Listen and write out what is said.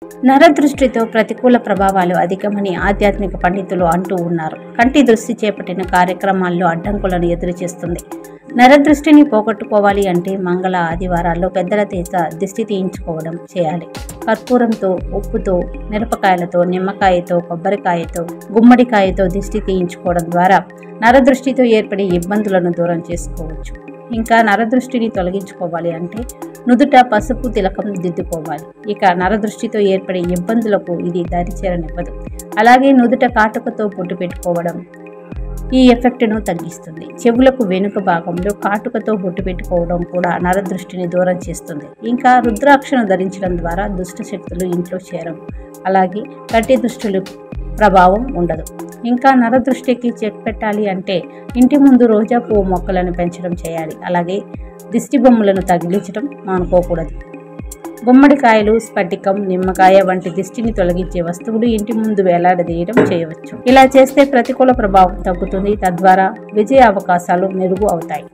నరదృష్టితో ప్రతికూల ప్రభావాలు అధికమని ఆధ్యాత్మిక పండితులు అంటూ ఉన్నారు. కంటి దృష్టి చేపట్టిన కార్యక్రమాల్లో అడ్డంకులను ఎదురుచేస్తుంది. నరదృష్టిని పోగొట్టుకోవాలి అంటే మంగళ, ఆదివారాల్లో పెద్దల చేత దిష్టి తీయించుకోవడం చేయాలి. కర్పూరంతో, ఉప్పుతో, మిరపకాయలతో, నిమ్మకాయతో, కొబ్బరికాయతో, గుమ్మడికాయతో దిష్టి తీయించుకోవడం ద్వారా నరదృష్టితో ఏర్పడే ఇబ్బందులను దూరం చేసుకోవచ్చు. ఇంకా నరదృష్టిని తొలగించుకోవాలి అంటే నుదుట పసుపు తిలకం దిద్దుకోవాలి. ఇక నరదృష్టితో ఏర్పడే ఇబ్బందులకు ఇది దరిచేరనివ్వదు. అలాగే నుదుట కాటుకతో పొట్టు పెట్టుకోవడం ఈ ఎఫెక్ట్ను తగ్గిస్తుంది. చెవులకు వెనుక భాగంలో కాటుకతో బొట్టు పెట్టుకోవడం కూడా నరదృష్టిని దూరం చేస్తుంది. ఇంకా రుద్రాక్షను ధరించడం ద్వారా దుష్ట శక్తులు ఇంట్లో చేరవు. అలాగే కంటి దృష్టిలు ప్రభావం ఉండదు. ఇంకా నరదృష్టికి చెక్ పెట్టాలి అంటే ఇంటి ముందు రోజా పువ్వు మొక్కలను పెంచడం చేయాలి. అలాగే దిష్టి బొమ్మలను తగిలించడం మానుకోకూడదు. గుమ్మడికాయలు, స్ఫటికం, నిమ్మకాయ వంటి దిష్టిని తొలగించే వస్తువులు ఇంటి ముందు వేలాడదీయడం చేయవచ్చు. ఇలా చేస్తే ప్రతికూల ప్రభావం తగ్గుతుంది. తద్వారా విజయ అవకాశాలు మెరుగు అవుతాయి.